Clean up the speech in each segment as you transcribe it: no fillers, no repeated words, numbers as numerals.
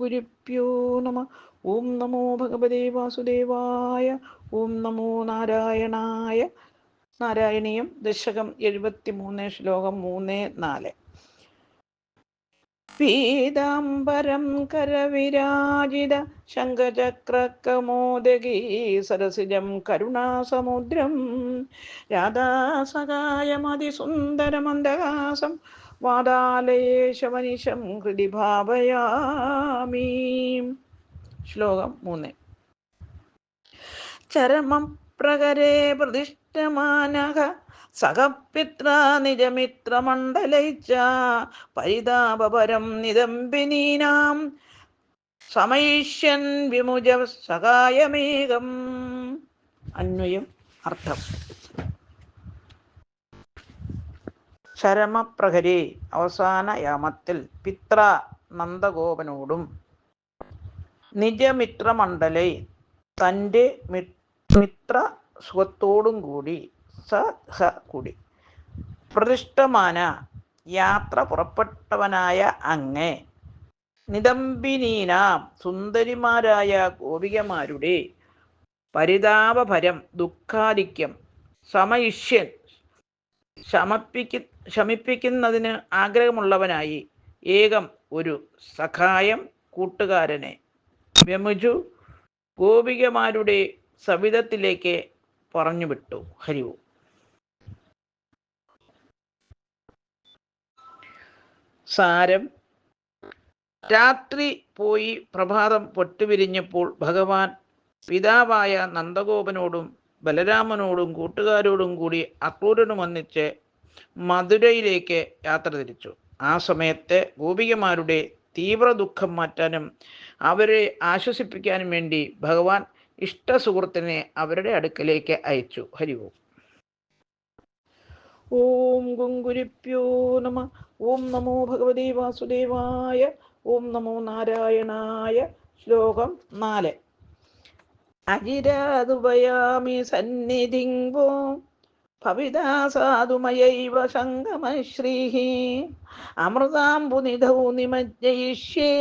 ഗുരുഭ്യോ നമ. ഓം നമോ ഭഗവതേ വാസുദേവായ. ഓം നമോ നാരായണായ. നാരായണീയം ദശകം 73 ശ്ലോകം 3-4. പീതാംബരം കരവിരാജിത ശംഖചക്രകമോദകീ സരസിജം കരുണാസമുദ്രം രാധാസഹായമതിസുന്ദരമന്ദഹാസം വാതാലയേശമനിശം ഹൃദി ഭാവയാമി. ശ്ലോകം 3. ചരമം പ്രകരേ പ്രതിഷ്ഠമാനഃ സഹപിത്ര നിജമിത്രമണ്ഡലൈച്ച പരിതാപപരം നിദംബിനീനാം സമയിഷ്യൻ വിമുജ സഹായമേകം. അന്വയം അർത്ഥം. ചരമപ്രഹരേ അവസാന യാമത്തിൽ പിത്ര നന്ദഗോപനോടും നിജമിത്രമണ്ഡലൈ തൻ്റെ മിത്ര സുഖത്തോടും കൂടി കൂടി പ്രതിഷ്ഠമാന യാത്ര പുറപ്പെട്ടവനായ അങ്ങേ നിദംബിനീനാം സുന്ദരിമാരായ ഗോപികമാരുടെ പരിതാപഭരം ദുഃഖാധിക്യം സമയിഷ്യൻ ശമിപ്പിക്കുന്നതിന് ആഗ്രഹമുള്ളവനായി ഏകം ഒരു സഖായം കൂട്ടുകാരനെ വ്യമുജു ഗോപികമാരുടെ സവിധത്തിലേക്ക് പറഞ്ഞുവിട്ടു. ഹരിവു. സാരം. രാത്രി പോയി പ്രഭാതം പൊട്ടുവിരിഞ്ഞപ്പോൾ ഭഗവാൻ പിതാവായ നന്ദഗോപനോടും ബലരാമനോടും കൂട്ടുകാരോടും കൂടി അക്രൂരനും ഒന്നിച്ച് മധുരയിലേക്ക് യാത്ര തിരിച്ചു. ആ സമയത്ത് ഗോപികമാരുടെ തീവ്ര ദുഃഖം മാറ്റാനും അവരെ ആശ്വസിപ്പിക്കാനും വേണ്ടി ഭഗവാൻ ഇഷ്ടസുഹൃത്തിനെ അവരുടെ അടുക്കലേക്ക് അയച്ചു. ഹരിവോം. ഓം ഗുരുഭ്യോ നമ. ഓം നമോ ഭഗവതേ വാസുദേവായ. ഓം നമോ നാരായണായ. ശ്ലോകം 4. അജിരാതുപയാമി സന്നിധിംഗോ ഭവിതാ സാധുമയൈവ സംഗമശ്രീഃ അമൃതാംബുനിധൗ നിമജ്ജയിഷ്യേ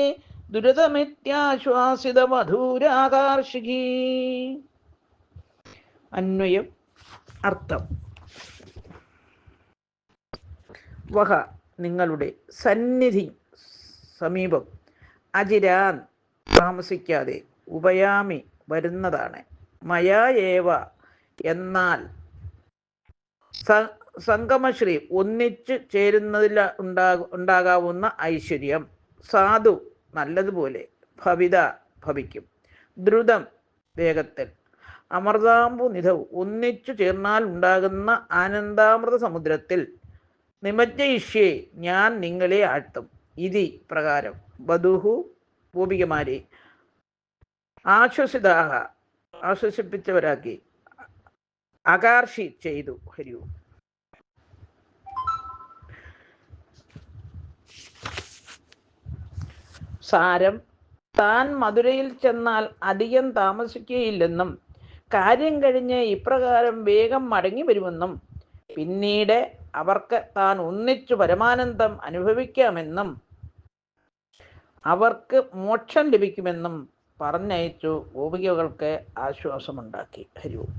ദുരിതമിത്യാശ്വാസിത മധുരാകാർഷികീ. അന്വയം അർത്ഥം. വഹ നിങ്ങളുടെ സന്നിധി സമീപം അജിരാൻ താമസിക്കാതെ ഉപയാമി വരുന്നതാണ് മയാ ഏവ എന്നാൽ സംഗമശ്രീ ഒന്നിച്ചു ചേരുന്നതിൽ ഉണ്ടാകാവുന്ന ഐശ്വര്യം സാധു നല്ലതുപോലെ ഭവിത ഭവിക്കും ദ്രുതം വേഗത്തിൽ അമൃതാംബു നിധൗ ഒന്നിച്ചു ചേർന്നാൽ ഉണ്ടാകുന്ന ആനന്ദാമൃത സമുദ്രത്തിൽ നിമജ്ജയിഷ്യേ ഞാൻ നിങ്ങളെ ആഴ്ത്തും. ഇതി പ്രകാരം വധുഹു ഗോപികമാരെ ആശ്വസിതാഹ ആശ്വസിപ്പിച്ചവരാക്കി ആകർഷി ചെയ്തു. ഹരിയോ. സാരം. താൻ മധുരയിൽ ചെന്നാൽ അധികം താമസിക്കുകയില്ലെന്നും കാര്യം കഴിഞ്ഞ് ഇപ്രകാരം വേഗം മടങ്ങി വരുമെന്നും പിന്നീട് അവർക്ക് താൻ ഒന്നിച്ചു പരമാനന്ദം അനുഭവിക്കാമെന്നും അവർക്ക് മോക്ഷം ലഭിക്കുമെന്നും പറഞ്ഞയച്ചു ഗോപികകൾക്ക് ആശ്വാസമുണ്ടാക്കി. ഹരിവും.